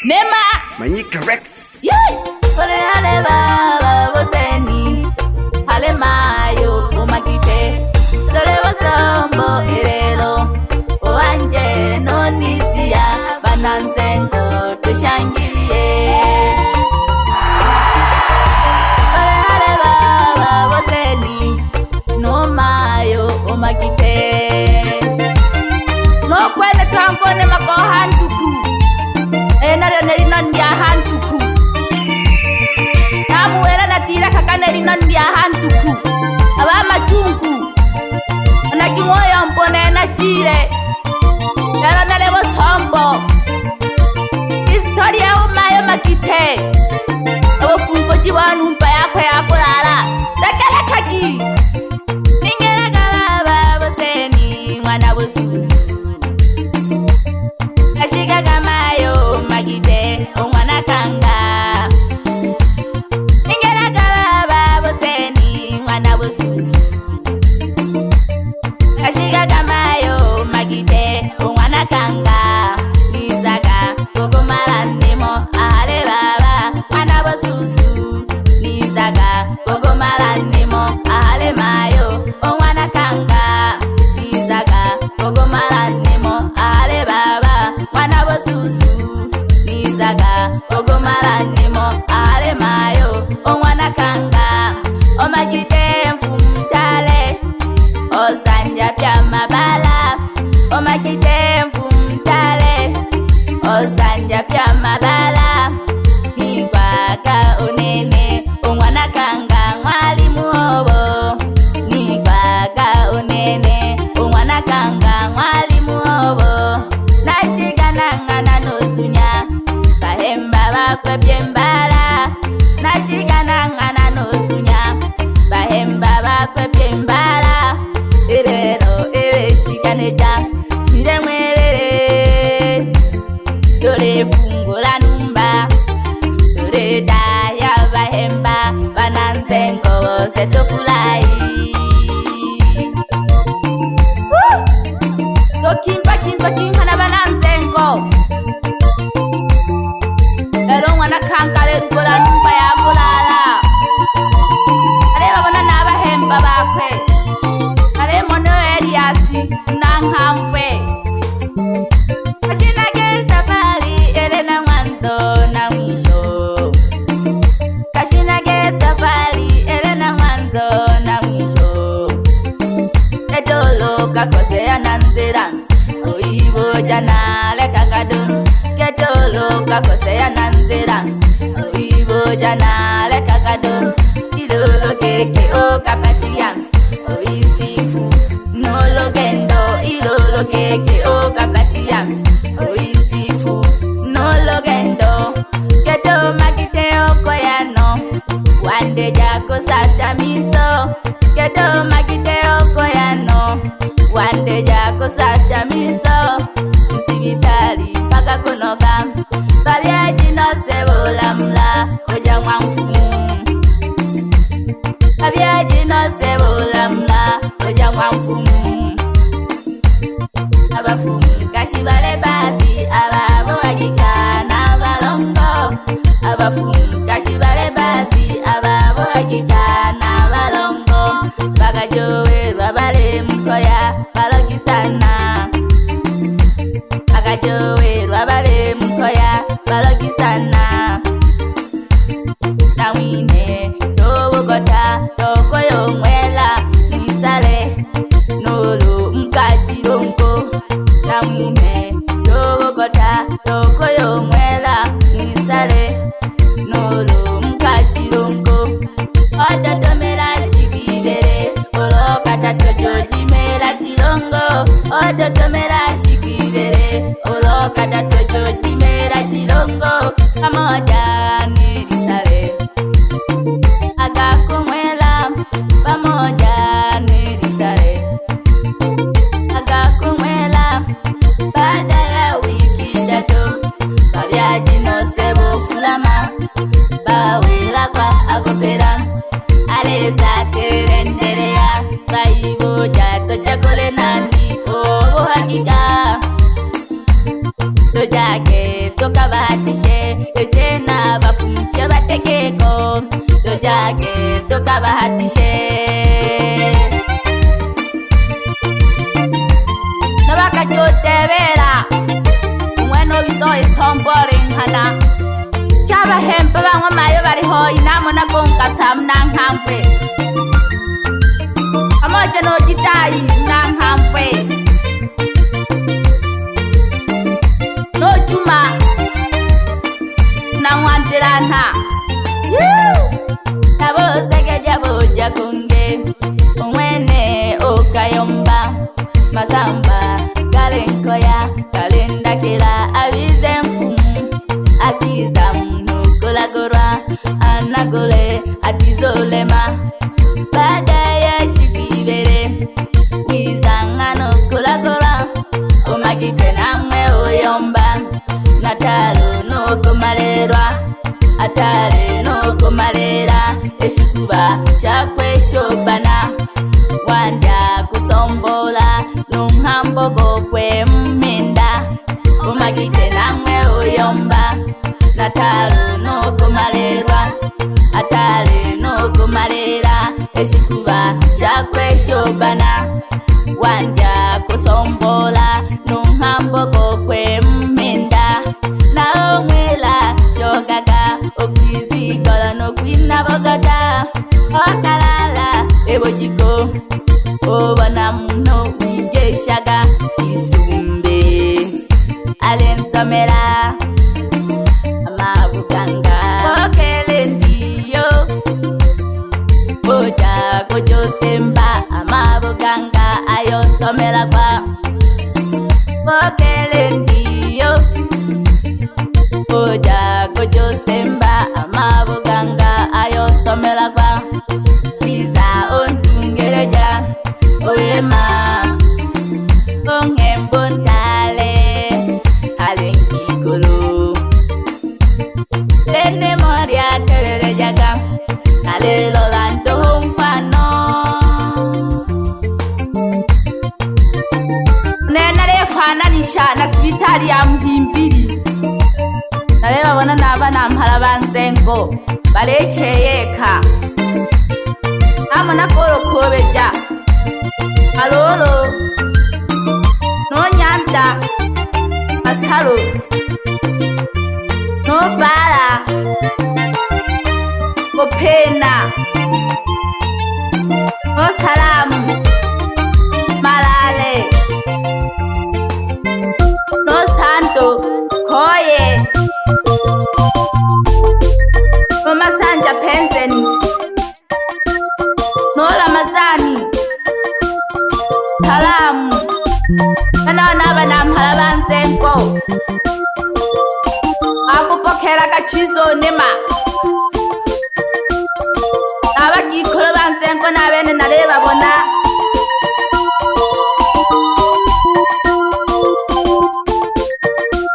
Nema Manyika Rex. Pole hale baba boseni hale mayo umakite dole basombo irelo oanje nonisia bananzengo tushangilie. Pole hale baba boseni no mayo umakite no kwele kankone makohantuku enare neri nandia hantuku namuela natira kakaneri nandia hantuku aba matunku anakingoyo mpone na chire nala nale bosombo historia umayo makite abo funko jibanu mpa yako yakolala takala kagi ningera gaba boseni mwana bosusu Kashiga gamayo magide omwana kanga Ingera gaba boseni mwana bosusu Kashiga gamayo magide omwana kanga Nizaga gogo malandimo ahale baba mwana bosusu Nizaga gogo malandimo ahale mayo omwana kanga Nizaga gogo malandimo ahale baba mwana bosusu Nizaga gogo malandimo ahale mayo omwana kanga Omakite mfumtale Osanja pya mabala Omakite mfumtale Osanja pya mabala Nikwaka unene omwana kanga mwalimu obo Nikwaka unene omwana kanga mwalimu obo Nashigana ngana nozunya bahemba bakwe byembala Nashigana ngana nozunya bahemba bakwe byembala Irero shikaneja miremwerere Dore fungura numba Dore daya bahemba bananzengo setofulai Kimpa kinkana bananzengo Ero mwana kankale rukola numpa ya kulala Areba bona nabahemba bakwe Ale mono eriasi nankamfwe Kashinage safari elena mwanzo na mwisho Kashinage safari elena mwanzo na mwisho Edolo kakosea nanzira Oibo jana leka gadon Kedolo kakosea nanzira Oibo jana leka gadon Idolo keke o kapatia Oisifu nolo gendo Idolo keke o kapatia Oisifu nolo gendo Kedo makite okoyano Wande jako sata miso Kedo makite okoyano Wande jako sata miso Msibitali paka kunoga Babyaji no sebola mla Koja mwamfumu Babyaji no sebola mla Koja mwamfumu Abafumu kashibale basi Ababo wagika na balongo Abafumu kashibale basi Ababo wagika na balongo Bagajowe rwabale mkoya balogisana Bagajowe rwabale mkoya balogisana Nawine tobogota tokoyo mwela Nisale nolo mkajirongo Nawine tobogota tokoyo mwela Nisale nolo mkajirongo Ododomela shikibere Olokata tojoji mela zirongo Ododomela shikibere Olokata tojoji mela zirongo Pamoja nirisale Agakumwela Pamoja nirisale Agakumwela Baada ya wiki tatu Babyaji no sebo fulama Bawela kwa agopera Aleza terenderea Baibo jato chakole nani Obo hakika To jake to tokabahatishe ejena bafumche batekeko dojage tokabahatishe nabaka jotebera umweno bisoye sombore nkana chaba hempe bamwe mayo bariho inamo nagonga samna nkamfe amoje no jitayi nankamfe no juma nangwandirana nabo segeja boja kunge umwene okayomba masamba galenkoya kalenda kila abize mfumu akiza mnukulagora anagole atizolema badaya shibibere wizangano kulagora umagike namwe uyomba natalo no kumalerwa atare no kumalera eshikuba shakwe shobana wanda kusombola nunhambogo kwe mminda umagike namwe uyomba natalo no kumalerwa atare no kumalera eshikuba shakwe shobana wanda kusombola nunhambogo kwe mminda naomwela shogaga okwizikola nokwina bogota okalala ebojiko obona muno wigeshaga isumbe alensomera amabuganga okelendiyo boja gojosemba amabuganga ayosomera kwa okelendiyo boja gojosemba amabuganga ayosomera kwa biza ontungereja oyema ongembontale halengikolo lene moria tererejaga nalelo lanto mfano nenare fananisha na sibitari ya Muhimbiri nareba bona nabana mpala banzengo baleceyeka amona korokobeja alolo no nyanda asalo no bala kopena no salamu malale no santo koye no masanja penzeni no lamazani salamu nana mpala banzengo akupokera gachizo nema abagikolo banzengo nabene nareba bona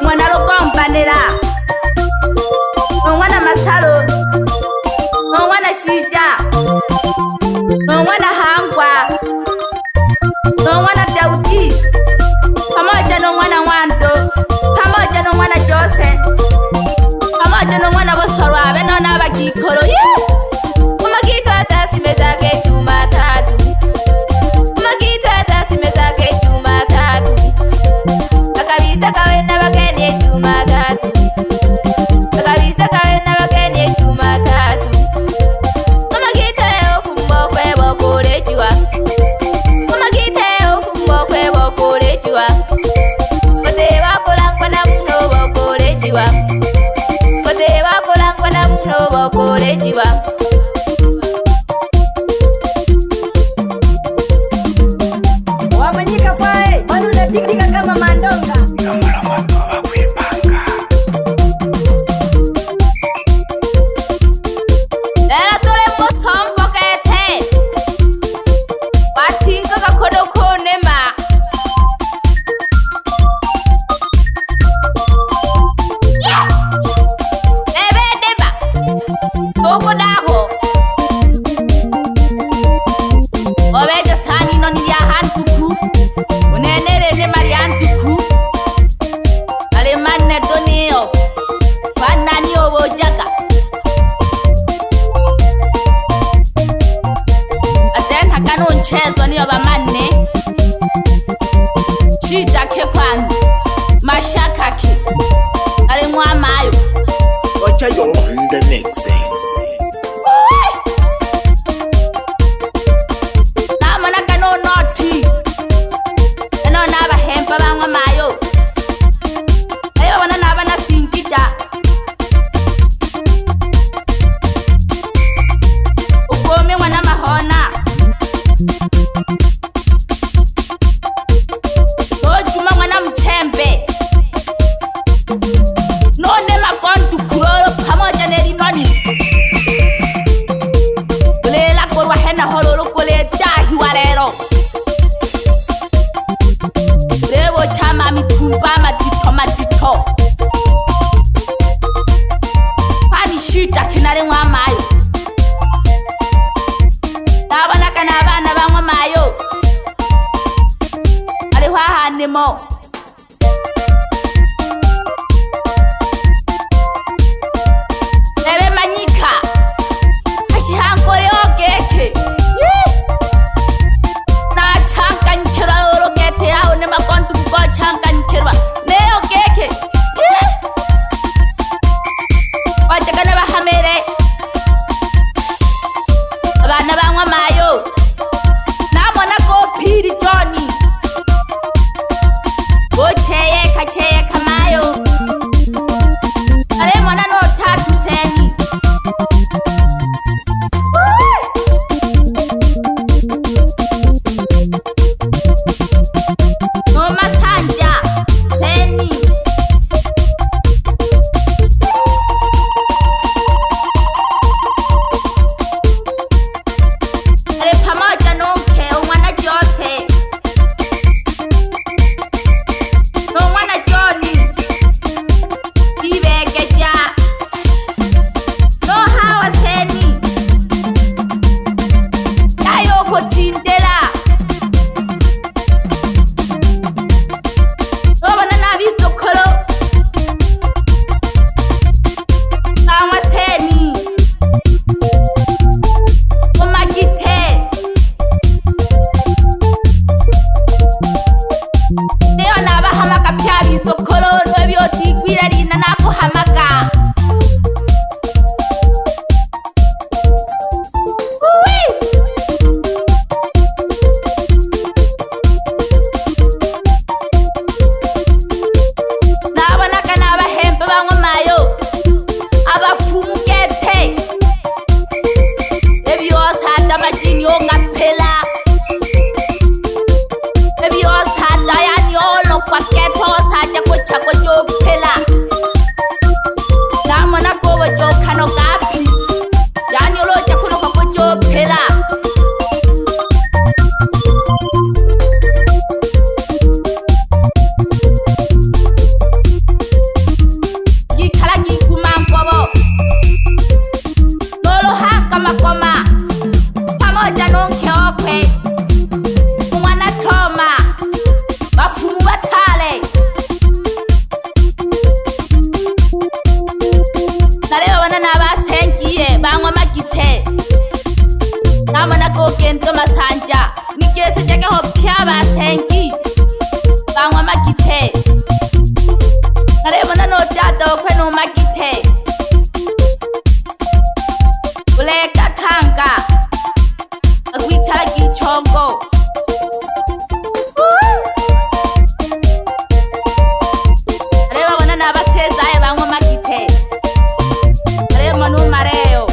mwana rokompanera mwana masalo mwana shija mwana hangwa mwana Daudi pamoja na mwana Wanto pamoja na mwana Jose pamoja na mwana Bosoro abena n'abagikoro umagito atasimezake Jumatatu umagito atasimezake Jumatatu akabisa kawe n'abakene Jumatatu akabisa kawe n'abakene Jumatatu umagito ofumbo kwebo kurejiwa umagito ofumbo kwebo kurejiwa Odewa kulangwa na mno bokorejiwa Odewa kulangwa na mno bokorejiwa Wamanyika fae Wanule pikika kama mandonga Lomolomo toba kwipanga Lera tore mosompo kete Watinka kakodoko nema Ebe deba Toko daho jaga. Aten hakano nchezo niyo bamane. Shida ke kwanu. Mashaka ke. Ale mwamayo. Gochajo in the mixing. Namana kano noti. Eno naba hempa bangwa mayo. Ayo wana naba na sinkida. Ukome wana mahona. Ojuma wana mchembe. None makontu kuroro pamoja neri noni. Lela korwa hena hororo kole dahi walero. Lewo chama mitumba matito. Pani shita kinare mwa mayo. Nabana kana bana bangwa mayo. Ale hwa hanemo. Ebe manyika. Ashihankore okeke. Na chanka nkira orokete aho ne makontu ko chanka nkirwa. Ne okeke. Wachakana bahamere. Abana bangwa mayo. Namona ko piri Johnny. Gocheye kacheye kamayo. Ale mwana no tatu seni. No masanja seni. Ale pamoja no ke mwana Jose. No mwana Johnny. Dibegeja. No hawa seni. Yayo kotindela. No bana na bizokolo. Nangwa seni. Omagite. Neo naba hamaka pya bizokolo no byo digwira rina nako hamaka. Nabona kana abahempe bangwa mayo. Abafumu kete. Ebyose hada majini ongaphela. Ebyose hada yani olo kwa keto saja Gochajo yophela. Namona kobo jokhano kapi. Yani olo jakhono kwa Gochajo. Gikhala gikumankobo. Lolo haka makoma. Pamoja nonke okwe. Mwana Toma. Bafumu batale. Naleba wana nabasengiye bangwa magite. Namona ko kento masanja. Nikese jake ho pya basengi. Bangwa magite. Naleba wana no data okwe no magite. Uleka Kanga. Agwikala gichongo. Naleba wana nabaseza bangwa magite. Naleba manu mareo.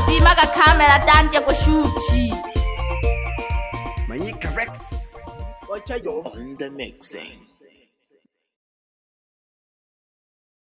tima ka camera tante ko shuti. Gochajo on the mixing.